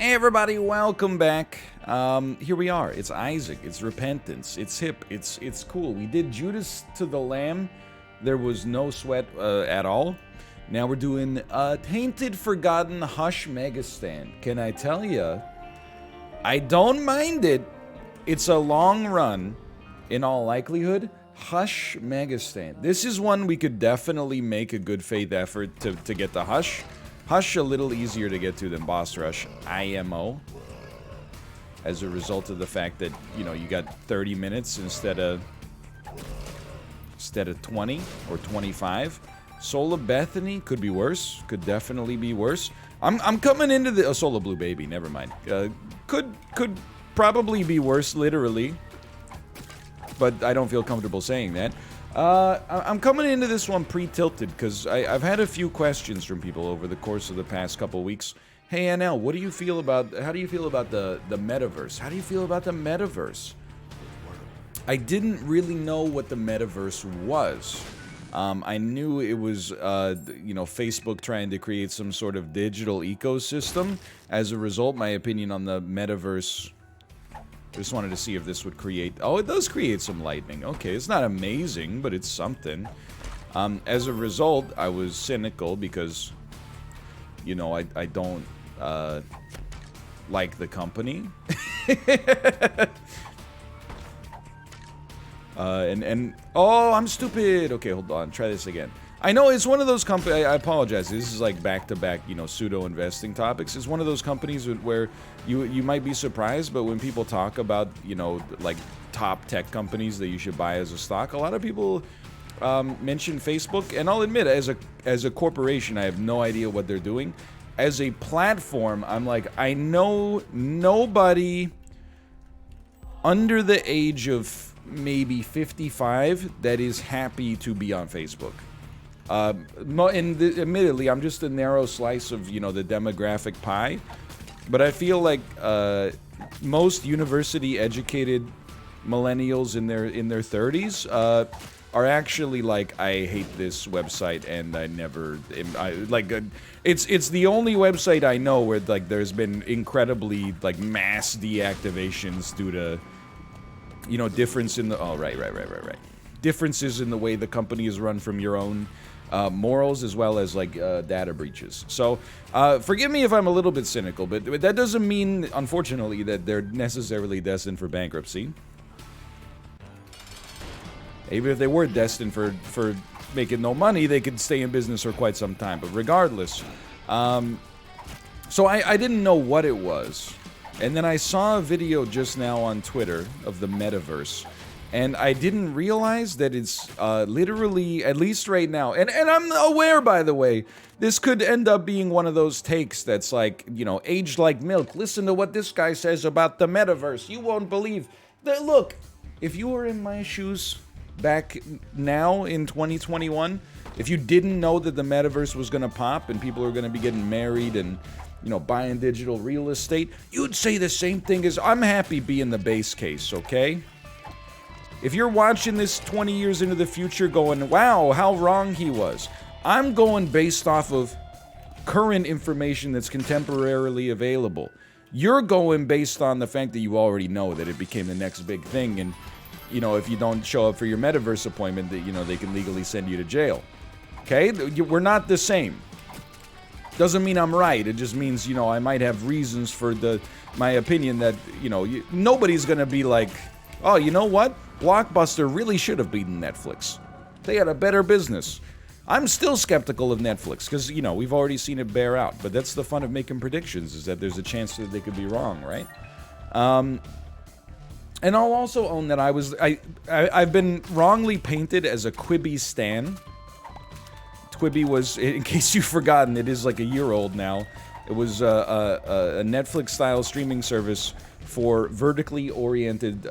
Hey everybody, welcome back. Here we are. It's Isaac. It's repentance. It's hip. It's cool. We did Judas to the Lamb. There was no sweat at all. Now we're doing Tainted Forgotten Hush Megastand. Can I tell you? I don't mind it. It's a long run, in all likelihood. Hush Megastand. This is one we could definitely make a good faith effort to get the Hush. Hush a little easier to get to than Boss Rush IMO, as a result of the fact that, you know, you got 30 minutes instead of 20 or 25. Soul of Bethany could be worse. Could definitely be worse. I'm coming into the Soul of Blue Baby. Never mind. Could probably be worse, literally. But I don't feel comfortable saying that. I'm coming into this one pre-tilted because I've had a few questions from people over the course of the past couple weeks. Hey NL, how do you feel about the Metaverse? How do you feel about the Metaverse? I didn't really know what the Metaverse was. I knew it was, Facebook trying to create some sort of digital ecosystem. As a result, my opinion on the Metaverse... Just wanted to see if this would create... Oh, it does create some lightning. Okay, it's not amazing, but it's something. As a result, I was cynical because, you know, I don't like the company. Oh, I'm stupid. Okay, hold on. Try this again. I know it's one of those companies. I apologize. This is like back-to-back, pseudo investing topics. It's one of those companies where you might be surprised, but when people talk about, like top tech companies that you should buy as a stock, a lot of people mention Facebook. And I'll admit, as a corporation, I have no idea what they're doing. As a platform, I'm like, I know nobody under the age of maybe 55 that is happy to be on Facebook. Admittedly, I'm just a narrow slice of, the demographic pie, but I feel like most university-educated millennials in their 30s are actually like, I hate this website, and I never, it's the only website I know where like there's been incredibly like mass deactivations due to, difference in the right. Differences in the way the company is run from your own morals, as well as like data breaches. So forgive me if I'm a little bit cynical, but that doesn't mean, unfortunately, that they're necessarily destined for bankruptcy. Even if they were destined for making no money, they could stay in business for quite some time. But regardless, so I didn't know what it was. And then I saw a video just now on Twitter of the Metaverse. And I didn't realize that it's literally, at least right now, and I'm aware, by the way, this could end up being one of those takes that's like, aged like milk. Listen to what this guy says about the Metaverse. You won't believe that. Look, if you were in my shoes back now in 2021, if you didn't know that the Metaverse was going to pop and people are going to be getting married and, buying digital real estate, you'd say the same thing as, I'm happy being the base case, okay? If you're watching this 20 years into the future going, wow, how wrong he was, I'm going based off of current information that's contemporarily available. You're going based on the fact that you already know that it became the next big thing, and, if you don't show up for your Metaverse appointment, that, they can legally send you to jail. Okay? We're not the same. Doesn't mean I'm right. It just means, I might have reasons for my opinion that, nobody's gonna be like, oh, you know what? Blockbuster really should have beaten Netflix. They had a better business. I'm still skeptical of Netflix because, we've already seen it bear out. But that's the fun of making predictions, is that there's a chance that they could be wrong, right? And I'll also own that I've been wrongly painted as a Quibi stan. Quibi was, in case you've forgotten, it is like a year old now. It was a Netflix-style streaming service for vertically oriented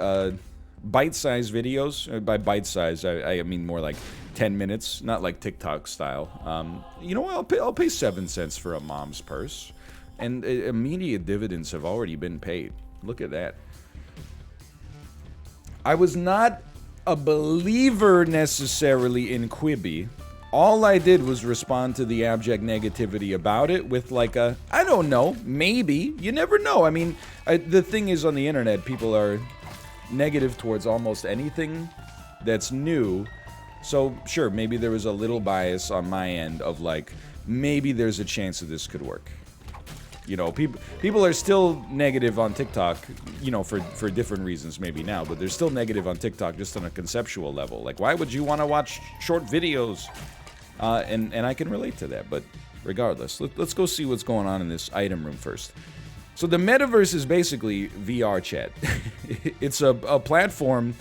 bite-sized videos. By bite-sized, I mean more like 10 minutes, not like TikTok style. I'll pay 7 cents for a mom's purse, and immediate dividends have already been paid. Look at that. I was not a believer necessarily in Quibi all I did was respond to the abject negativity about it with like a, I don't know, maybe. You never know. I mean, the thing is on the internet, people are negative towards almost anything that's new. So sure, maybe there was a little bias on my end of like, maybe there's a chance that this could work. You know, people are still negative on TikTok, you know, for different reasons maybe now, but they're still negative on TikTok just on a conceptual level. Like, why would you want to watch short videos? And I can relate to that, but regardless, let's go see what's going on in this item room first. So the Metaverse is basically VR chat. It's a platform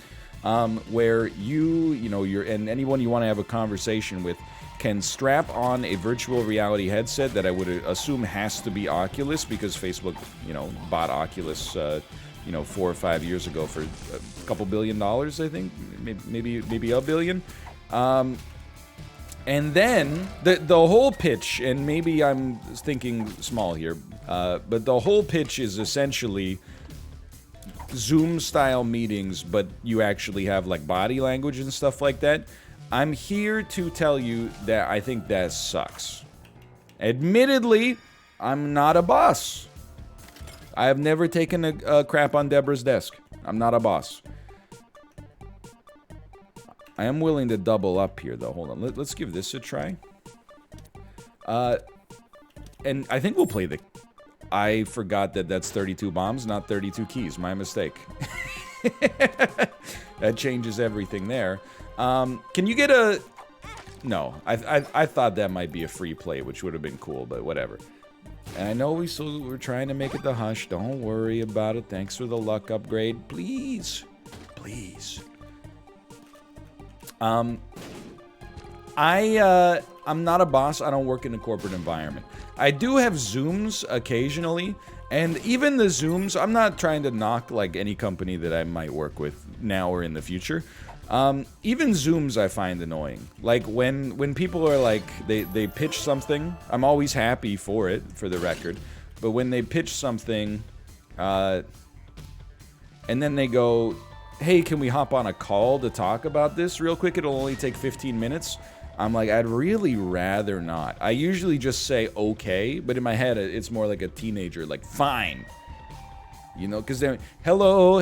where you know, and anyone you want to have a conversation with can strap on a virtual reality headset that I would assume has to be Oculus, because Facebook, you know, bought Oculus, you know, 4 or 5 years ago for a couple $1 billion, I think, maybe $1 billion. And then the whole pitch, and maybe I'm thinking small here, but the whole pitch is essentially Zoom-style meetings, but you actually have like body language and stuff like that. I'm here to tell you that I think that sucks. Admittedly, I'm not a boss. I have never taken a crap on Deborah's desk. I'm not a boss. I am willing to double up here, though. Hold on. Let's give this a try. And I think we'll play the... I forgot that that's 32 bombs, not 32 keys. My mistake. That changes everything there. Can you get a... No, I thought that might be a free play, which would have been cool, but whatever. And I know we're trying to make it the hush. Don't worry about it. Thanks for the luck upgrade. Please. Please. I'm not a boss. I don't work in a corporate environment. I do have Zooms occasionally, and even the Zooms, I'm not trying to knock like any company that I might work with now or in the future. Even Zooms I find annoying. Like when people are like, they pitch something, I'm always happy for it, for the record. But when they pitch something, and then they go, hey, can we hop on a call to talk about this real quick? It'll only take 15 minutes. I'm like, I'd really rather not. I usually just say okay, but in my head, it's more like a teenager, like, fine. You know, because they're, hello,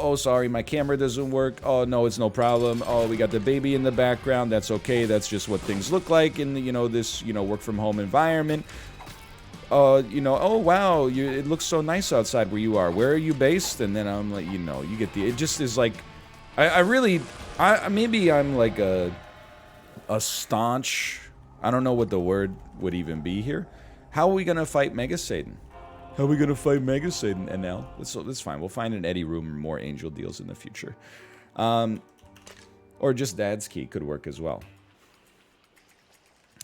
oh, sorry, my camera doesn't work. Oh, no, it's no problem. Oh, we got the baby in the background. That's okay. That's just what things look like in, you know, this, you know, work from home environment. You know, oh, wow, it looks so nice outside where you are. Where are you based? And then I'm like, you know, you get the, it just is like, maybe I'm like a staunch, I don't know what the word would even be here. How are we going to fight Mega Satan? How are we going to fight Mega Satan? And now, that's fine. We'll find an Eddie room or more angel deals in the future. Or just Dad's Key could work as well.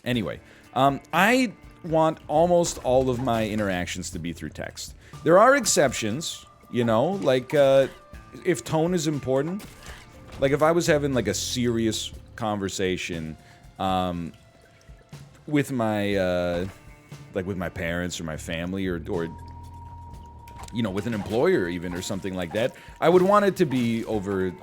Anyway, I want almost all of my interactions to be through text. There are exceptions, you know, like if tone is important. Like if I was having like a serious conversation with my like with my parents or my family or you know, with an employer even or something like that, I would want it to be over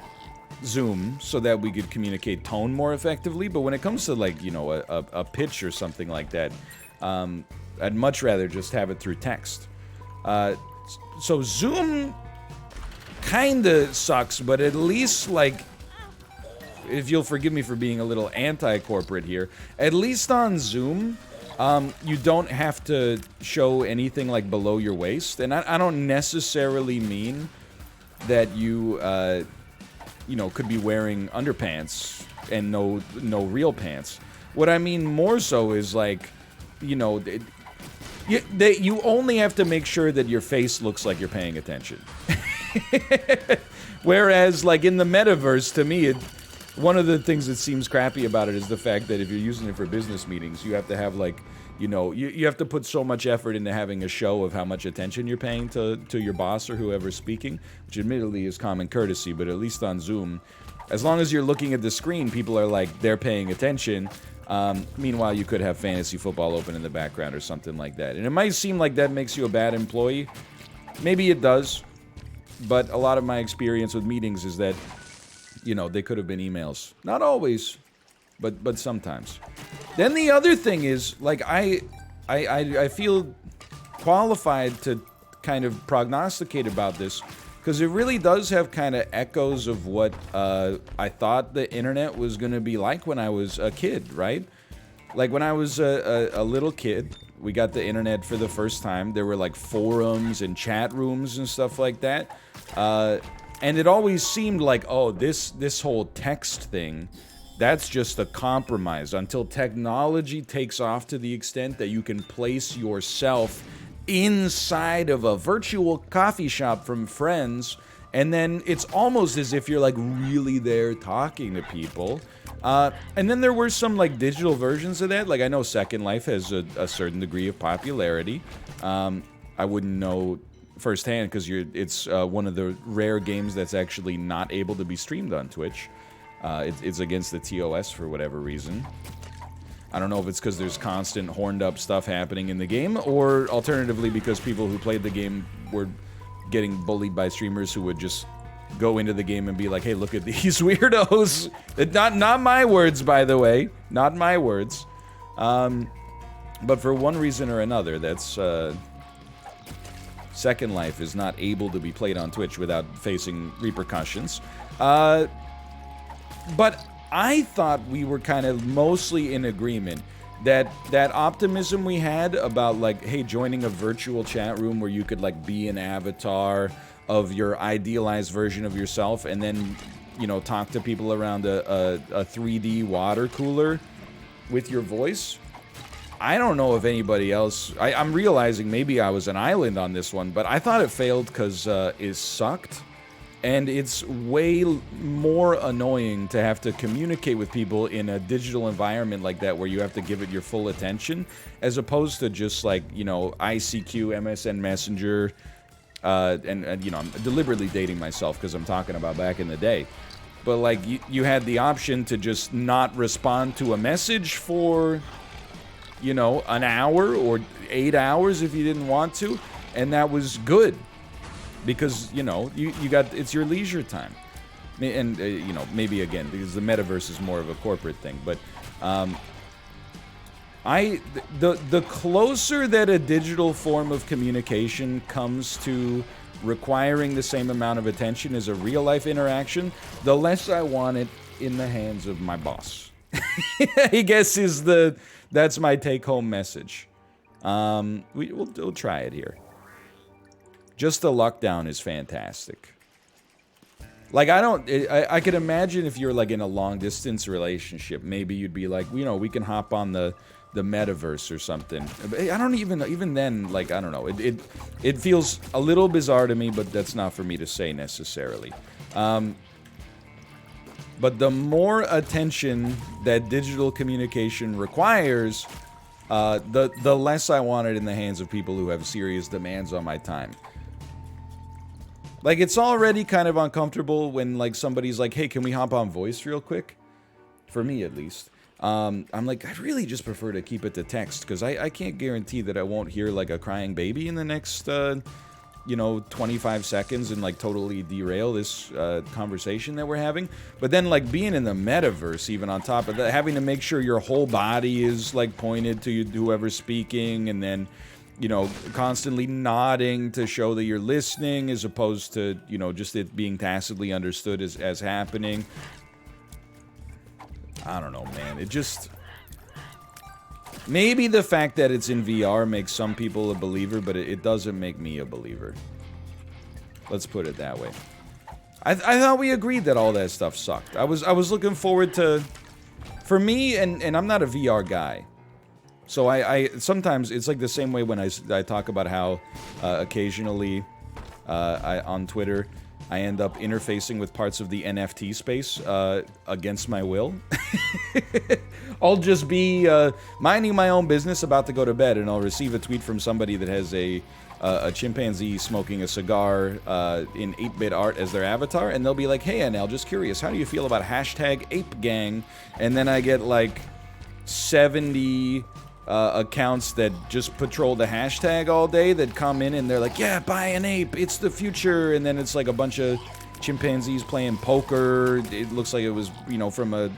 Zoom so that we could communicate tone more effectively. But when it comes to like, you know, a pitch or something like that, I'd much rather just have it through text. So Zoom kinda sucks, but at least like, if you'll forgive me for being a little anti-corporate here, at least on Zoom, you don't have to show anything like below your waist. And I don't necessarily mean that you, you know, could be wearing underpants and no real pants. What I mean more so is like, you know, you only have to make sure that your face looks like you're paying attention. Whereas, like, in the Metaverse, to me, one of the things that seems crappy about it is the fact that if you're using it for business meetings, you have to have, like, you know, you have to put so much effort into having a show of how much attention you're paying to your boss or whoever's speaking, which admittedly is common courtesy, but at least on Zoom, as long as you're looking at the screen, people are like, they're paying attention. Meanwhile, you could have fantasy football open in the background or something like that. And it might seem like that makes you a bad employee. Maybe it does. But a lot of my experience with meetings is that, you know, they could have been emails. Not always. but sometimes. Then the other thing is, like, I feel qualified to kind of prognosticate about this, because it really does have kind of echoes of what I thought the internet was going to be like when I was a kid, right? Like, when I was a little kid, we got the internet for the first time. There were, like, forums and chat rooms and stuff like that. And it always seemed like, oh, this whole text thing, that's just a compromise until technology takes off to the extent that you can place yourself inside of a virtual coffee shop from friends, and then it's almost as if you're, like, really there talking to people. And then there were some, like, digital versions of that. Like, I know Second Life has a certain degree of popularity. I wouldn't know firsthand, because it's one of the rare games that's actually not able to be streamed on Twitch. It's against the TOS for whatever reason. I don't know if it's because there's constant horned up stuff happening in the game, or alternatively because people who played the game were getting bullied by streamers who would just go into the game and be like, hey, look at these weirdos. Not my words, by the way. Not my words. But for one reason or another, that's Second Life is not able to be played on Twitch without facing repercussions. But I thought we were kind of mostly in agreement that optimism we had about, like, hey, joining a virtual chat room where you could, like, be an avatar of your idealized version of yourself and then, you know, talk to people around a 3D water cooler with your voice. I don't know if anybody else... I'm realizing maybe I was an island on this one, but I thought it failed because it sucked. And it's way more annoying to have to communicate with people in a digital environment like that, where you have to give it your full attention, as opposed to just, like, you know, ICQ, MSN Messenger, and you know, I'm deliberately dating myself because I'm talking about back in the day. But, like, you had the option to just not respond to a message for, you know, an hour or 8 hours if you didn't want to, and that was good. Because, you know, you got, it's your leisure time. And, you know, maybe again, because the metaverse is more of a corporate thing. But, the closer that a digital form of communication comes to requiring the same amount of attention as a real life interaction, the less I want it in the hands of my boss. I guess that's my take home message. We'll try it here. Just the lockdown is fantastic. Like, I could imagine if you're, like, in a long-distance relationship, maybe you'd be like, you know, we can hop on the metaverse or something. I don't even then, like, I don't know. It feels a little bizarre to me, but that's not for me to say necessarily. But the more attention that digital communication requires, the less I want it in the hands of people who have serious demands on my time. Like, it's already kind of uncomfortable when, like, somebody's like, hey, can we hop on voice real quick? For me, at least. I'm like, I really just prefer to keep it to text, because I can't guarantee that I won't hear, like, a crying baby in the next, you know, 25 seconds and, like, totally derail this conversation that we're having. But then, like, being in the metaverse, even on top of that, having to make sure your whole body is, like, pointed to whoever's speaking, and then, you know, constantly nodding to show that you're listening, as opposed to, you know, just it being tacitly understood as happening. I don't know, man. It just... Maybe the fact that it's in VR makes some people a believer, but it doesn't make me a believer. Let's put it that way. I thought we agreed that all that stuff sucked. I was looking forward to... For me, and I'm not a VR guy, so I sometimes it's like the same way when I talk about how occasionally on Twitter I end up interfacing with parts of the NFT space against my will. I'll just be minding my own business, about to go to bed, and I'll receive a tweet from somebody that has a chimpanzee smoking a cigar in 8-bit art as their avatar, and they'll be like, hey, Anel, just curious, how do you feel about #ApeGang? And then I get like 70 accounts that just patrol the hashtag all day that come in and they're like, yeah, buy an ape, it's the future. And then it's like a bunch of chimpanzees playing poker. It looks like it was, you know, from a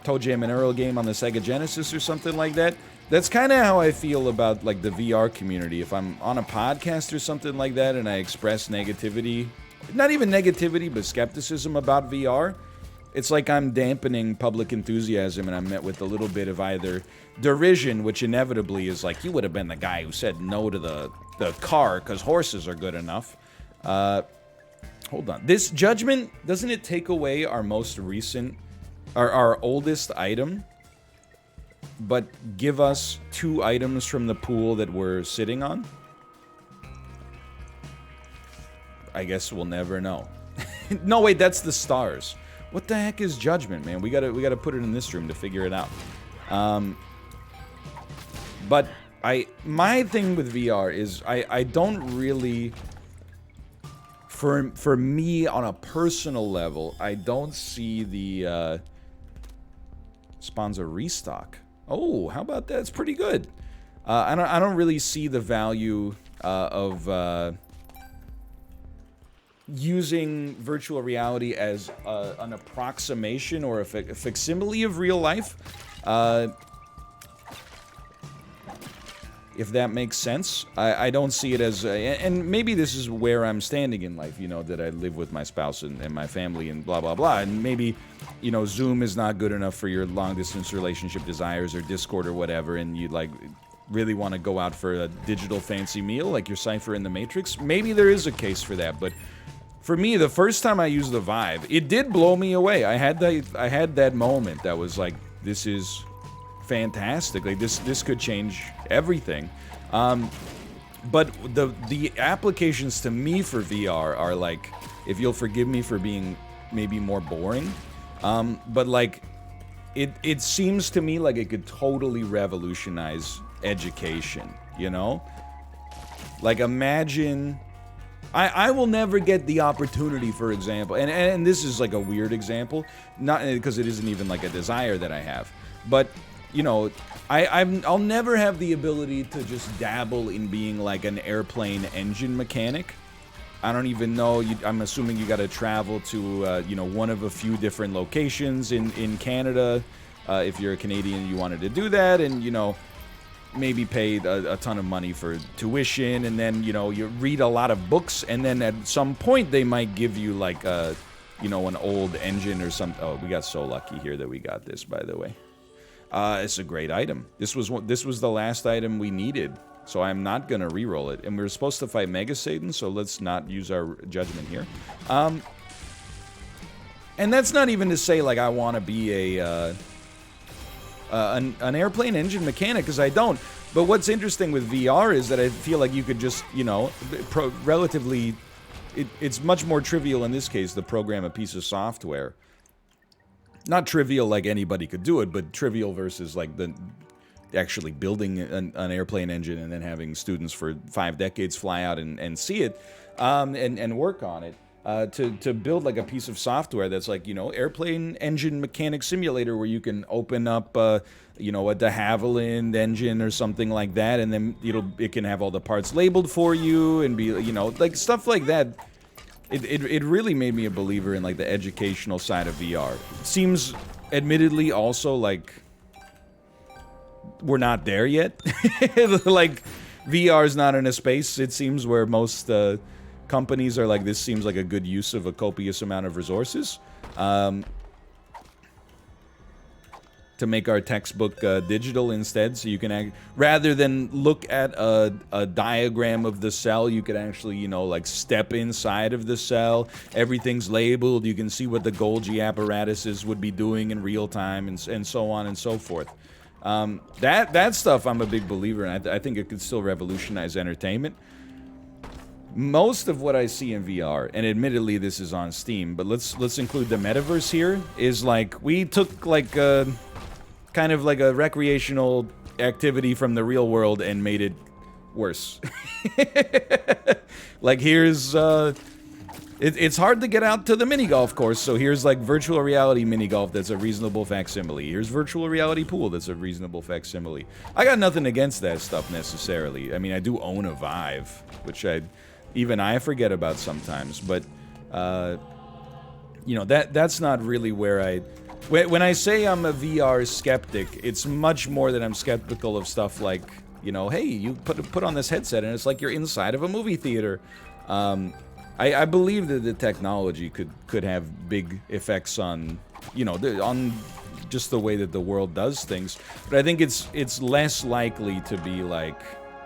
Toe Jam and Earl game on the Sega Genesis or something like that. That's kind of how I feel about like the VR community. If I'm on a podcast or something like that and I express negativity, not even negativity, but skepticism about VR, it's like I'm dampening public enthusiasm and I'm met with a little bit of either derision, which inevitably is like, you would have been the guy who said no to the car because horses are good enough. Hold on. This judgment, doesn't it take away our most recent, our oldest item, but give us 2 items from the pool that we're sitting on? I guess we'll never know. No, wait, that's the stars. What the heck is judgment, man? We gotta put it in this room to figure it out. But my thing with VR is I don't really, for me on a personal level, I don't see the spawns a restock. Oh, how about that? It's pretty good. I don't really see the value of using virtual reality as an approximation or a facsimile of real life. If that makes sense. I don't see it as and maybe this is where I'm standing in life, you know, that I live with my spouse and my family and blah blah blah, and maybe, you know, Zoom is not good enough for your long distance relationship desires, or Discord or whatever, and you like really want to go out for a digital fancy meal like your Cypher in the Matrix. Maybe there is a case for that, but for me, the first time I used the Vive, it did blow me away. I had that moment that was like, this is fantastic. Like this could change everything. But the applications to me for VR are like, if you'll forgive me for being maybe more boring, but like it seems to me like it could totally revolutionize education, you know? Like imagine, I will never get the opportunity, for example, and this is like a weird example, not because it isn't even like a desire that I have, but you know, I'll never have the ability to just dabble in being like an airplane engine mechanic. I don't even know. I'm assuming you got to travel to, you know, one of a few different locations in Canada. If you're a Canadian, you wanted to do that, and you know, maybe pay a ton of money for tuition, and then you know, you read a lot of books, and then at some point they might give you like a, you know, an old engine or something. Oh, we got so lucky here that we got this, by the way. It's a great item. This was the last item we needed, so I'm not gonna re-roll it. And we were supposed to fight Mega Satan, so let's not use our judgment here. And that's not even to say like I want to be an airplane engine mechanic, because I don't. But what's interesting with VR is that I feel like you could just, you know, relatively, it's much more trivial in this case to program a piece of software. Not trivial like anybody could do it, but trivial versus like actually building an airplane engine and then having students for 5 decades fly out and see it, and work on it. To build like a piece of software that's like, you know, airplane engine mechanic simulator where you can open up, you know, a de Havilland engine or something like that, and then it can have all the parts labeled for you and be, you know, like stuff like that. It really made me a believer in like the educational side of VR. It seems, admittedly, also like we're not there yet. Like VR's not in a space, it seems, where most companies are like, this seems like a good use of a copious amount of resources to make our textbook digital instead, so you can rather than look at a diagram of the cell, you could actually, you know, like step inside of the cell. Everything's labeled. You can see what the Golgi apparatuses would be doing in real time, and so on and so forth. That stuff I'm a big believer in. I think it could still revolutionize entertainment. Most of what I see in VR, and admittedly this is on Steam, but let's include the Metaverse here, is like we took like kind of like a recreational activity from the real world and made it worse. Like here's it's hard to get out to the mini golf course, so here's like virtual reality mini golf that's a reasonable facsimile. Here's virtual reality pool that's a reasonable facsimile. I got nothing against that stuff necessarily. I mean, I do own a Vive, which even I forget about sometimes, but you know, that's not really where When I say I'm a VR skeptic, it's much more that I'm skeptical of stuff like, you know, hey, you put on this headset and it's like you're inside of a movie theater. I believe that the technology could have big effects on, you know, on just the way that the world does things. But I think it's less likely to be like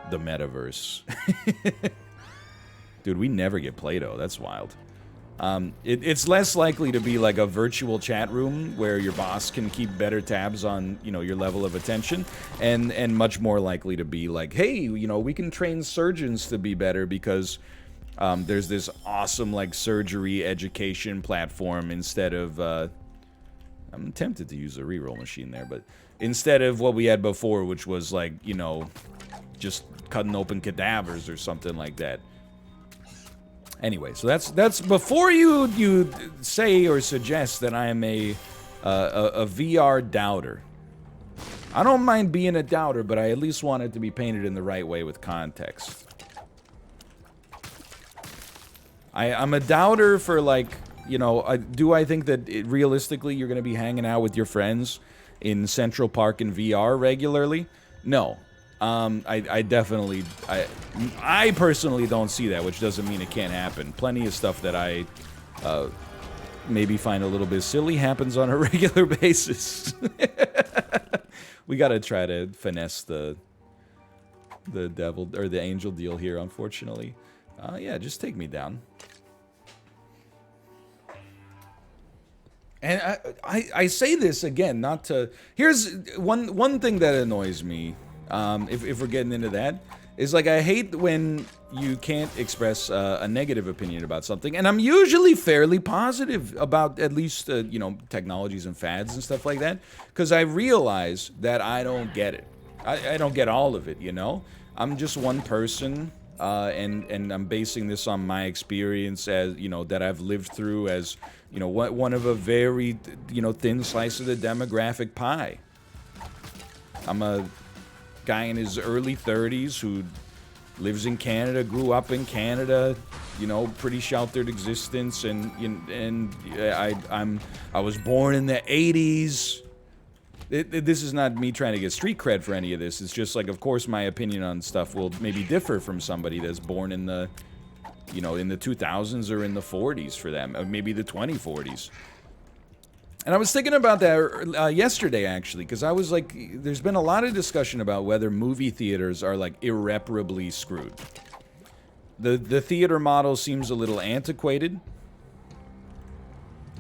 the Metaverse. Dude, we never get Play-Doh. That's wild. It's less likely to be like a virtual chat room where your boss can keep better tabs on, you know, your level of attention, and much more likely to be like, hey, you know, we can train surgeons to be better because there's this awesome like surgery education platform instead of I'm tempted to use a reroll machine there, but instead of what we had before, which was like, you know, just cutting open cadavers or something like that. Anyway, so that's before you say or suggest that I am a VR doubter. I don't mind being a doubter, but I at least want it to be painted in the right way with context. I'm a doubter for, like, you know, do I think that realistically you're going to be hanging out with your friends in Central Park in VR regularly? No. I definitely, I personally don't see that, which doesn't mean it can't happen. Plenty of stuff that I maybe find a little bit silly happens on a regular basis. We gotta try to finesse the devil or the angel deal here, unfortunately. Yeah, just take me down. And I say this again, not to. Here's one thing that annoys me. If we're getting into that, is like I hate when you can't express a negative opinion about something, and I'm usually fairly positive about at least you know, technologies and fads and stuff like that, because I realize that I don't get it. I don't get all of it, you know. I'm just one person, and I'm basing this on my experience as, you know, that I've lived through as, you know, one of a very, you know, thin slice of the demographic pie. I'm a guy in his early 30s who lives in Canada, grew up in Canada, you know, pretty sheltered existence, and I was born in the 80s. This is not me trying to get street cred for any of this. It's just like, of course, my opinion on stuff will maybe differ from somebody that's born in the, you know, in the 2000s or in the 40s for them, or maybe the 2040s. And I was thinking about that yesterday, actually, because I was like, there's been a lot of discussion about whether movie theaters are, like, irreparably screwed. The theater model seems a little antiquated.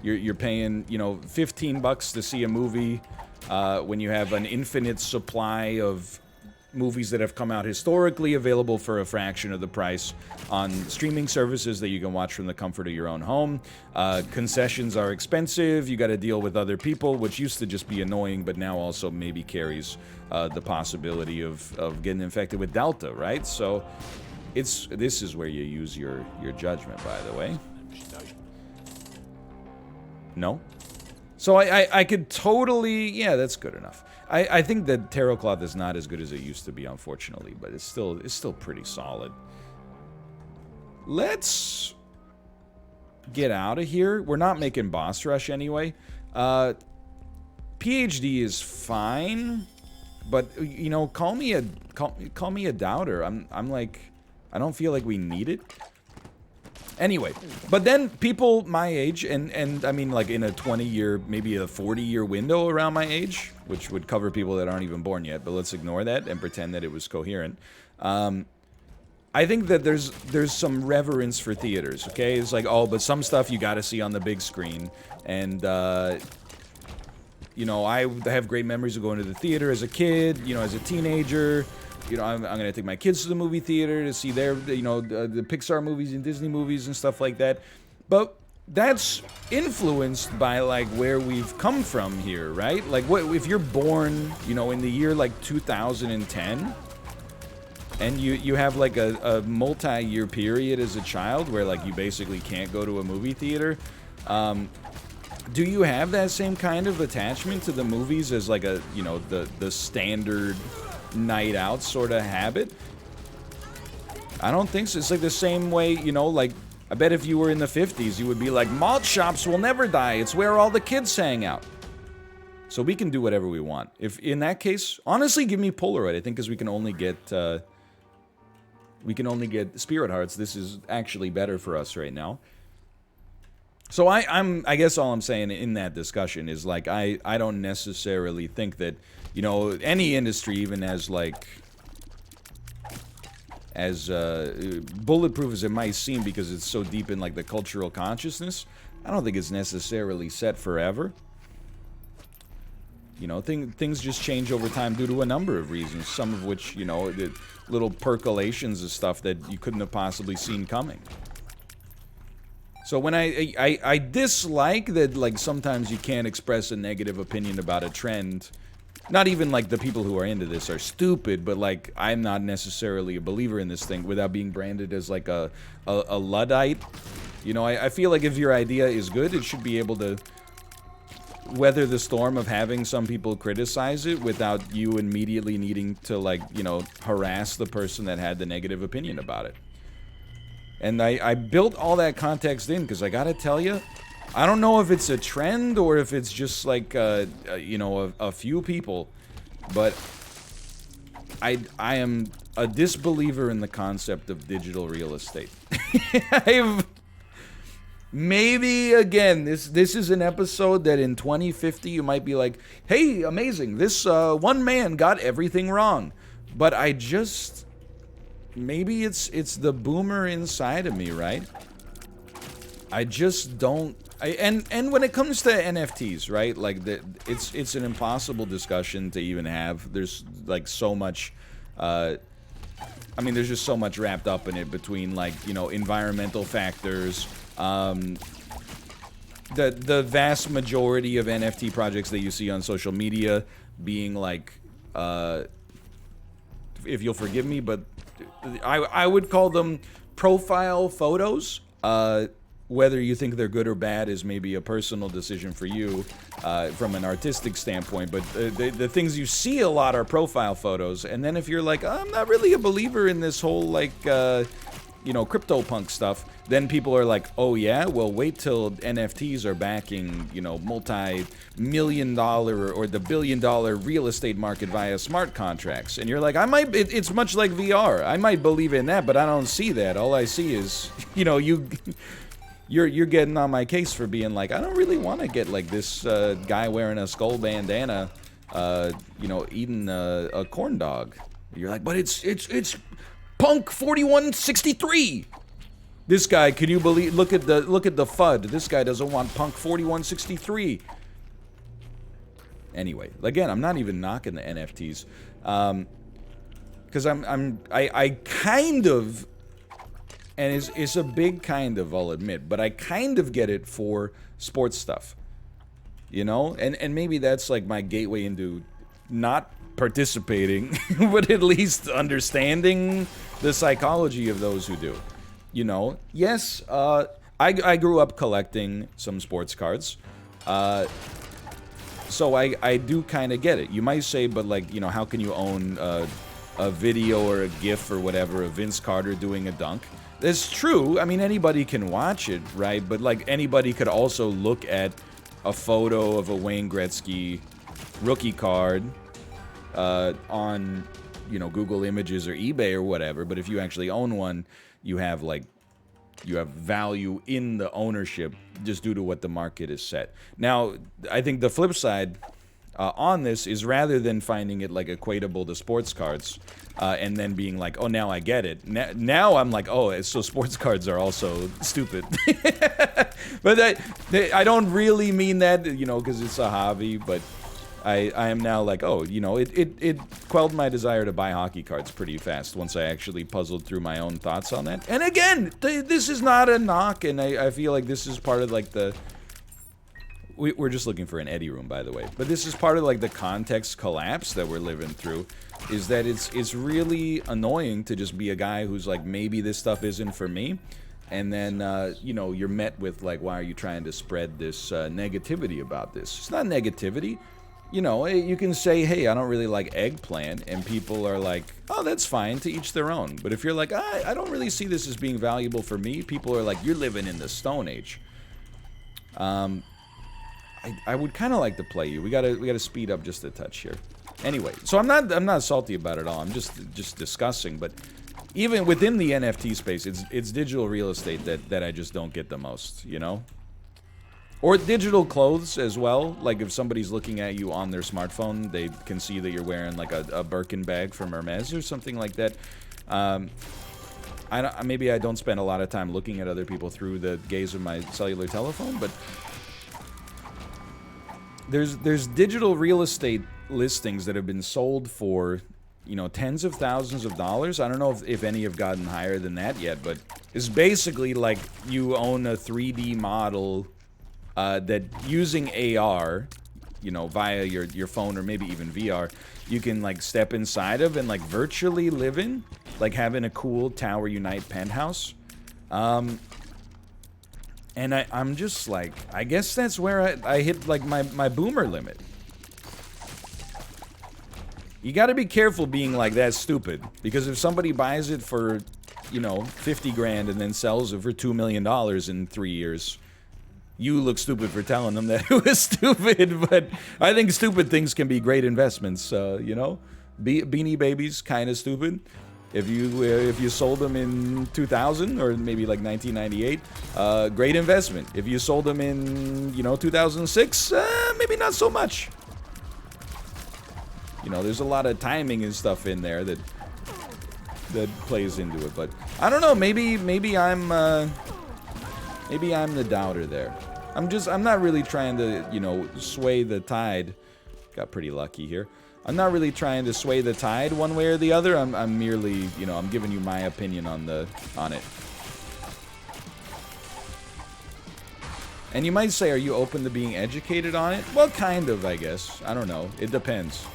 You're paying, you know, $15 to see a movie when you have an infinite supply of movies that have come out historically available for a fraction of the price on streaming services that you can watch from the comfort of your own home. Concessions are expensive. You got to deal with other people, which used to just be annoying, but now also maybe carries the possibility of getting infected with Delta, right? So this is where you use your judgment, by the way. No? So I could totally, yeah, that's good enough. I think that Tarot Cloth is not as good as it used to be, unfortunately, but it's still pretty solid. Let's get out of here. We're not making boss rush anyway. PhD is fine, but you know, call me a doubter. I'm like, I don't feel like we need it. Anyway, but then people my age, and I mean, like, in a 20-year, maybe a 40-year window around my age, which would cover people that aren't even born yet, but let's ignore that and pretend that it was coherent. I think that there's some reverence for theaters, okay? It's like, oh, but some stuff you gotta see on the big screen, and, you know, I have great memories of going to the theater as a kid, you know, as a teenager. You know, I'm going to take my kids to the movie theater to see their, you know, the Pixar movies and Disney movies and stuff like that. But that's influenced by, like, where we've come from here, right? Like, what if you're born, you know, in the year, like, 2010, and you have, like, a multi-year period as a child where, like, you basically can't go to a movie theater, do you have that same kind of attachment to the movies as, like, a, you know, the standard night out sort of habit? I don't think so. It's like the same way, you know, like, I bet if you were in the 50s, you would be like, malt shops will never die. It's where all the kids hang out. So we can do whatever we want. If in that case, honestly, give me Polaroid. I think because we can only get Spirit Hearts. This is actually better for us right now. So I guess all I'm saying in that discussion is like I don't necessarily think that, you know, any industry, even as bulletproof as it might seem because it's so deep in like the cultural consciousness, I don't think it's necessarily set forever. You know, things just change over time due to a number of reasons, some of which, you know, the little percolations of stuff that you couldn't have possibly seen coming. So when I dislike that, like, sometimes you can't express a negative opinion about a trend. Not even like the people who are into this are stupid, but like I'm not necessarily a believer in this thing without being branded as like a Luddite. You know, I feel like if your idea is good, it should be able to weather the storm of having some people criticize it without you immediately needing to, like, you know, harass the person that had the negative opinion about it. And I built all that context in because I gotta tell you, I don't know if it's a trend or if it's just like, you know, a few people, but I am a disbeliever in the concept of digital real estate. Maybe, again, this is an episode that in 2050 you might be like, hey, amazing, this one man got everything wrong. But I just, maybe it's the boomer inside of me, right? I just don't, and when it comes to NFTs, right, like, it's an impossible discussion to even have. There's, like, so much, I mean, there's just so much wrapped up in it between, like, you know, environmental factors. The vast majority of NFT projects that you see on social media being like, if you'll forgive me, but I would call them profile photos. Whether you think they're good or bad is maybe a personal decision for you from an artistic standpoint, but the things you see a lot are profile photos. And then if you're like, I'm not really a believer in this whole, like, you know, CryptoPunk stuff, then people are like, oh yeah, well, wait till NFTs are backing, you know, multi-million-dollar or the billion-dollar real estate market via smart contracts. And you're like, it's much like VR. I might believe in that, but I don't see that. All I see is, you know, you're getting on my case for being like, I don't really want to get like this guy wearing a skull bandana, you know, eating a corn dog. You're like, but it's Punk 4163. This guy, can you believe? Look at the FUD. This guy doesn't want Punk 4163. Anyway, again, I'm not even knocking the NFTs, because I kind of, and it's a big kind of, I'll admit, but I kind of get it for sports stuff, you know, and maybe that's like my gateway into not participating, but at least understanding the psychology of those who do. You know, yes, I grew up collecting some sports cards, so I do kind of get it. You might say, but like, you know, how can you own a video or a GIF or whatever of Vince Carter doing a dunk? That's true. I mean, anybody can watch it, right? But like, anybody could also look at a photo of a Wayne Gretzky rookie card on, you know, Google Images or eBay or whatever. But if you actually own one, you have value in the ownership just due to what the market is set. Now, I think the flip side on this is, rather than finding it like equatable to sports cards and then being like, oh, now I get it. Now I'm like, oh, so sports cards are also stupid. But I don't really mean that, you know, because it's a hobby, but I am now like, oh, you know, it quelled my desire to buy hockey cards pretty fast once I actually puzzled through my own thoughts on that. And again, this is not a knock, and I feel like this is part of like we're just looking for an Eddie room, by the way, but this is part of like the context collapse that we're living through, is that it's really annoying to just be a guy who's like, maybe this stuff isn't for me. And then, you know, you're met with like, why are you trying to spread this negativity about this? It's not negativity. You know, you can say, hey, I don't really like eggplant, and people are like, oh, that's fine, to each their own. But if you're like, I don't really see this as being valuable for me, people are like, you're living in the Stone Age. I would kind of like to play you. We gotta speed up just a touch here. Anyway, so I'm not salty about it all. I'm just discussing. But even within the NFT space, it's digital real estate that I just don't get the most, you know. Or digital clothes as well. Like if somebody's looking at you on their smartphone, they can see that you're wearing like a Birkin bag from Hermes or something like that. Maybe I don't spend a lot of time looking at other people through the gaze of my cellular telephone, but there's digital real estate listings that have been sold for, you know, tens of thousands of dollars. I don't know if any have gotten higher than that yet, but it's basically like you own a 3D model that using AR, you know, via your phone or maybe even VR, you can like step inside of and like virtually live in, like having a cool Tower Unite penthouse. And I'm just like, I guess that's where I hit like my boomer limit. You gotta be careful being like that stupid, because if somebody buys it for, you know, 50 grand and then sells it for $2 million in 3 years, you look stupid for telling them that it was stupid. But I think stupid things can be great investments, you know? Beanie Babies, kind of stupid. If you sold them in 2000 or maybe like 1998, great investment. If you sold them in, you know, 2006, maybe not so much. You know, there's a lot of timing and stuff in there that plays into it. But I don't know. Maybe I'm the doubter there. I'm not really trying to, you know, sway the tide. Got pretty lucky here. I'm not really trying to sway the tide one way or the other. I'm merely, you know, I'm giving you my opinion on it. And you might say, are you open to being educated on it? Well, kind of, I guess. I don't know. It depends.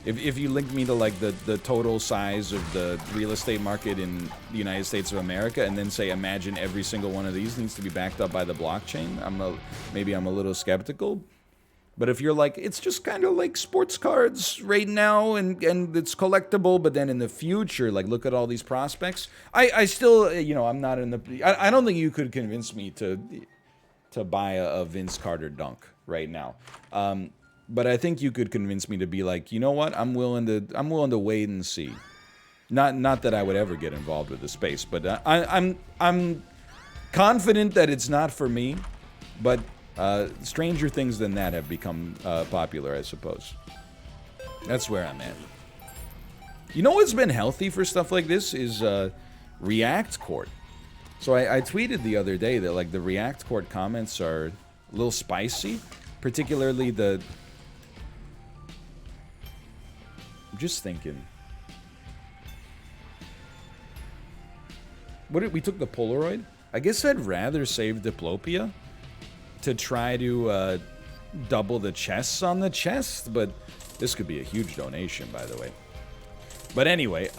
If you link me to like the total size of the real estate market in the United States of America, and then say, imagine every single one of these needs to be backed up by the blockchain, maybe I'm a little skeptical. But if you're like, it's just kind of like sports cards right now, and it's collectible, but then in the future, like, look at all these prospects. I still, you know, I'm not in the... I don't think you could convince me to buy a Vince Carter dunk right now. But I think you could convince me to be like, you know what? I'm willing to wait and see. Not that I would ever get involved with the space, but I'm confident that it's not for me, but... stranger things than that have become popular, I suppose. That's where I'm at. You know what's been healthy for stuff like this is React Court. So I tweeted the other day that like the React Court comments are a little spicy, particularly the... I'm just thinking. We took the Polaroid? I guess I'd rather save Diplopia to try to double the chests on the chest, but this could be a huge donation, by the way. But anyway,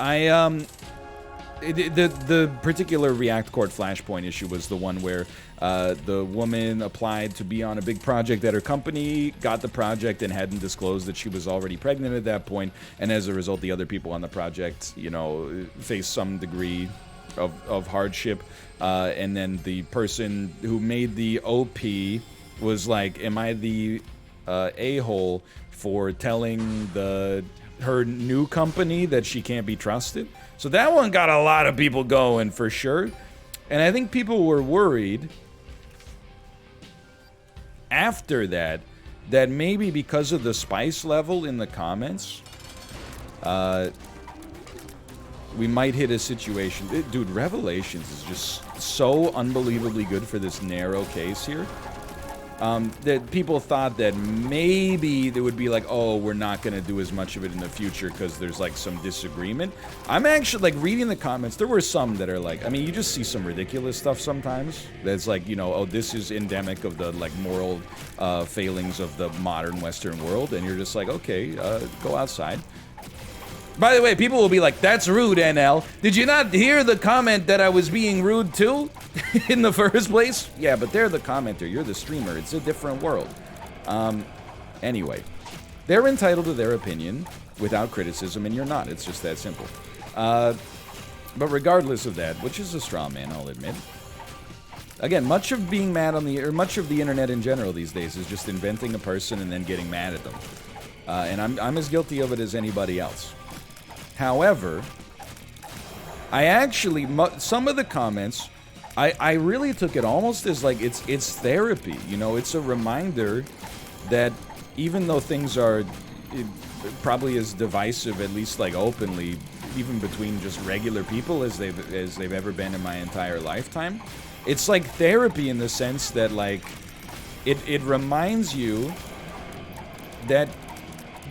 the particular React Court Flashpoint issue was the one where the woman applied to be on a big project at her company, got the project, and hadn't disclosed that she was already pregnant at that point, and as a result, the other people on the project, you know, faced some degree of hardship, and then the person who made the OP was like, am I the a-hole for telling her new company that she can't be trusted? So that one got a lot of people going for sure, and I think people were worried after that maybe because of the spice level in the comments, we might hit a situation... Dude, Revelations is just so unbelievably good for this narrow case here. That people thought that maybe they would be like, oh, we're not going to do as much of it in the future because there's like some disagreement. I'm actually, like, reading the comments, there were some that are like... I mean, you just see some ridiculous stuff sometimes. That's like, you know, oh, this is endemic of the, like, moral failings of the modern Western world. And you're just like, okay, go outside. By the way, people will be like, that's rude, NL. Did you not hear the comment that I was being rude to in the first place? Yeah, but they're the commenter. You're the streamer. It's a different world. Anyway, they're entitled to their opinion without criticism, and you're not. It's just that simple. But regardless of that, which is a straw man, I'll admit, Again, much of being mad on the, or much of the internet in general these days is just inventing a person and then getting mad at them. And I'm as guilty of it as anybody else. However, I actually, some of the comments, I really took it almost as like it's therapy. You know, it's a reminder that even though things are probably as divisive, at least like openly, even between just regular people as they've ever been in my entire lifetime, it's like therapy in the sense that like it reminds you that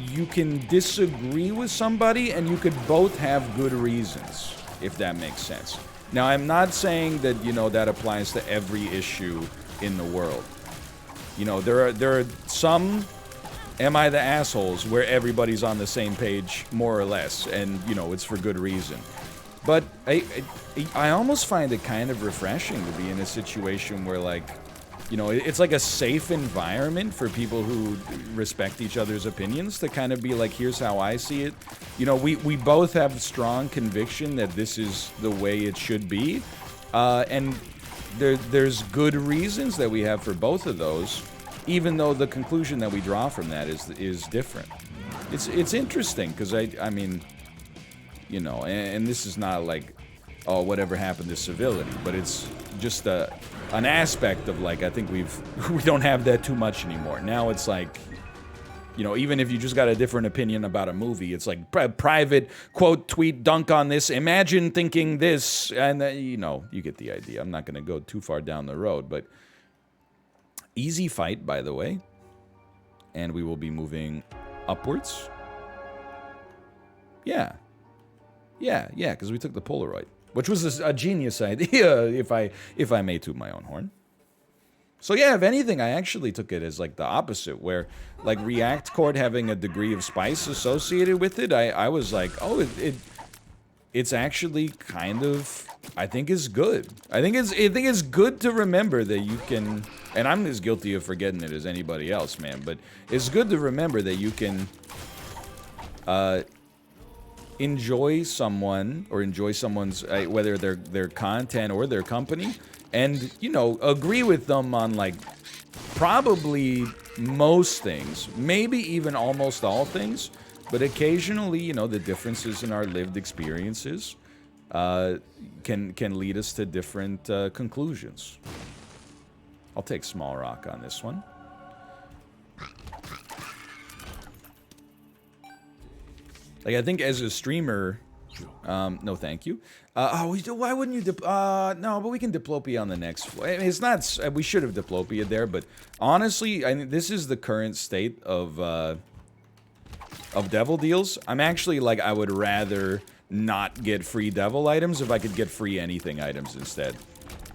you can disagree with somebody and you could both have good reasons, if that makes sense. Now, I'm not saying that, you know, that applies to every issue in the world. You know, there are some am I the assholes where everybody's on the same page, more or less, and, you know, it's for good reason. But I almost find it kind of refreshing to be in a situation where, like, you know, it's like a safe environment for people who respect each other's opinions to kind of be like, here's how I see it. You know, we both have strong conviction that this is the way it should be. And there's good reasons that we have for both of those, even though the conclusion that we draw from that is different. It's interesting, because I mean, you know, and this is not like, oh, whatever happened to civility, but it's just an aspect of, like, I think we don't have that too much anymore. Now it's like, you know, even if you just got a different opinion about a movie, it's like private quote, tweet, dunk on this, imagine thinking this, and you know, you get the idea. I'm not going to go too far down the road, but easy fight, by the way, and we will be moving upwards. Yeah, because we took the Polaroid, which was a genius idea, if I may toot my own horn. So yeah, if anything, I actually took it as like the opposite, where like React Court having a degree of spice associated with it, I was like, oh, it's actually kind of, I think is good. I think it's good to remember that you can, and I'm as guilty of forgetting it as anybody else, man, but it's good to remember that you can enjoy someone, or enjoy someone's, whether their content or their company, and, you know, agree with them on, like, probably most things, maybe even almost all things, but occasionally, you know, the differences in our lived experiences can lead us to different conclusions. I'll take small rock on this one. Like, I think as a streamer, no thank you. Why wouldn't you, no, but we can Diplopia on the next floor. I mean, it's not, we should have Diplopia there, but honestly, I mean, this is the current state of Devil deals. I'm actually, like, I would rather not get free Devil items if I could get free anything items instead.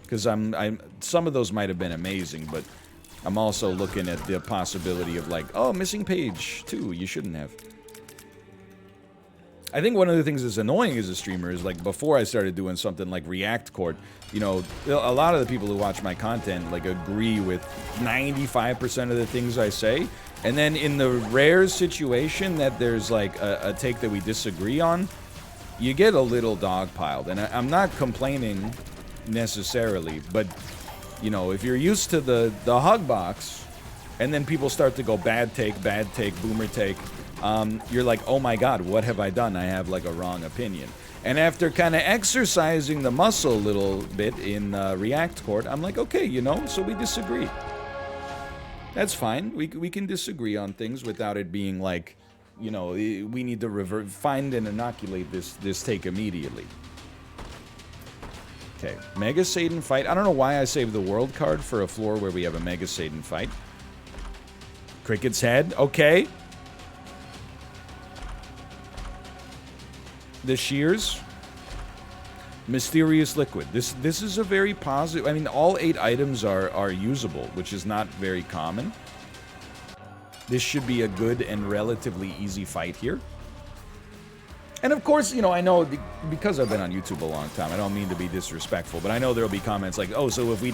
Because some of those might have been amazing, but I'm also looking at the possibility of, like, oh, missing page 2, you shouldn't have. I think one of the things that's annoying as a streamer is, like, before I started doing something like React Court, you know, a lot of the people who watch my content, like, agree with 95% of the things I say, and then in the rare situation that there's, like, a take that we disagree on, you get a little dogpiled. And I'm not complaining necessarily, but, you know, if you're used to the hug box, and then people start to go bad take, boomer take, you're like, oh my god, what have I done? I have, like, a wrong opinion. And after kind of exercising the muscle a little bit in React Court, I'm like, okay, you know, so we disagree. That's fine. We can disagree on things without it being like, you know, we need to find and inoculate this take immediately. Okay, Mega Satan fight. I don't know why I saved the world card for a floor where we have a Mega Satan fight. Cricket's head, okay. The shears. Mysterious liquid. This is a very positive. I mean, all 8 items are usable, which is not very common. This should be a good and relatively easy fight here. And of course, you know, I know because I've been on YouTube a long time, I don't mean to be disrespectful, but I know there'll be comments like, oh, so if we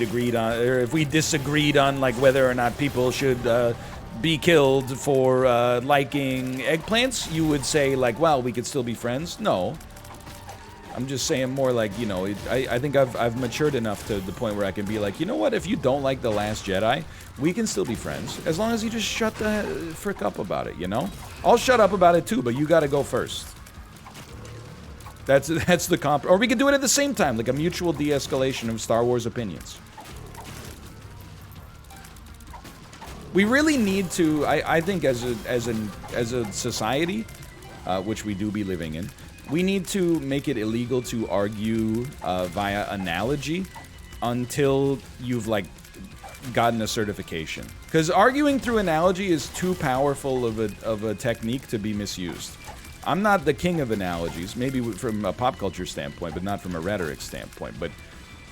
disagreed on like whether or not people should be killed for liking eggplants, you would say like, well, we could still be friends. No. I'm just saying more like, you know, I think I've matured enough to the point where I can be like, you know what, if you don't like The Last Jedi, we can still be friends, as long as you just shut the frick up about it, you know? I'll shut up about it too, but you gotta go first. That's the comp, or we could do it at the same time, like a mutual de-escalation of Star Wars opinions. We really need to, I think as a society, which we do be living in, we need to make it illegal to argue via analogy until you've like gotten a certification. Because arguing through analogy is too powerful of a technique to be misused. I'm not the king of analogies, maybe from a pop culture standpoint, but not from a rhetoric standpoint. But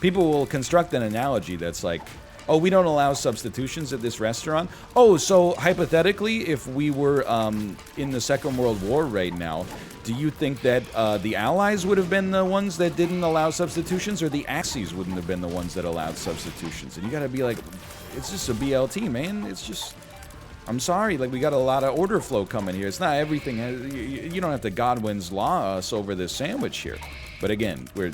people will construct an analogy that's like, oh, we don't allow substitutions at this restaurant. Oh, so hypothetically, if we were in the Second World War right now, do you think that the Allies would have been the ones that didn't allow substitutions, or the Axis wouldn't have been the ones that allowed substitutions? And you gotta be like, it's just a BLT, man. It's just, I'm sorry, like we got a lot of order flow coming here. It's not everything. You don't have to Godwin's law us over this sandwich here. But again, we're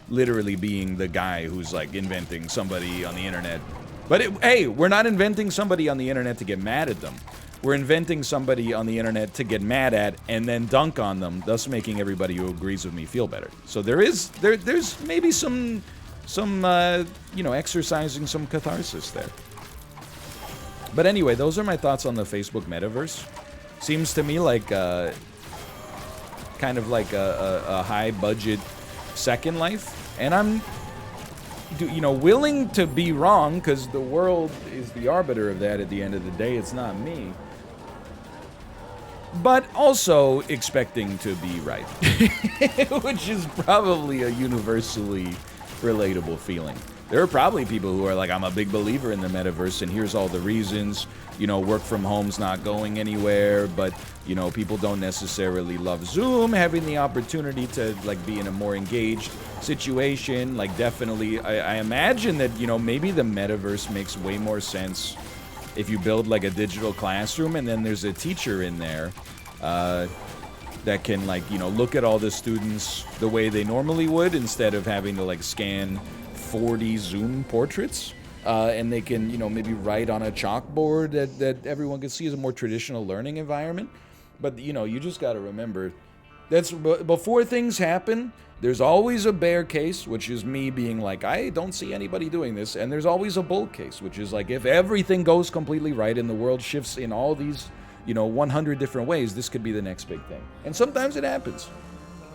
literally being the guy who's like inventing somebody on the internet. But hey, we're not inventing somebody on the internet to get mad at them. We're inventing somebody on the internet to get mad at and then dunk on them, thus making everybody who agrees with me feel better. So there's maybe some you know, exercising some catharsis there. But anyway, those are my thoughts on the Facebook Metaverse. Seems to me like kind of like a high budget Second Life, and I'm, you know, willing to be wrong, because the world is the arbiter of that at the end of the day. It's not me. But also expecting to be right, which is probably a universally relatable feeling. There are probably people who are like, I'm a big believer in the metaverse, and here's all the reasons. You know, work from home's not going anywhere, but, you know, people don't necessarily love Zoom. Having the opportunity to, like, be in a more engaged situation, like, definitely, I imagine that, you know, maybe the metaverse makes way more sense if you build, like, a digital classroom, and then there's a teacher in there that can, like, you know, look at all the students the way they normally would, instead of having to, like, scan 40 Zoom portraits, and they can, you know, maybe write on a chalkboard that everyone can see as a more traditional learning environment. But, you know, you just got to remember, that's before things happen, there's always a bear case, which is me being like, I don't see anybody doing this, and there's always a bull case, which is like, if everything goes completely right and the world shifts in all these, you know, 100 different ways, this could be the next big thing. And sometimes it happens.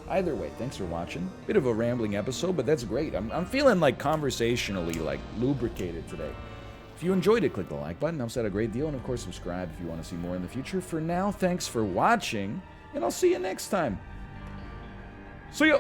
Either way, thanks for watching. Bit of a rambling episode, but that's great. I'm feeling like conversationally like lubricated today. If you enjoyed it, click the like button. Helps out a great deal. And of course, subscribe if you want to see more in the future. For now, thanks for watching, and I'll see you next time. See ya!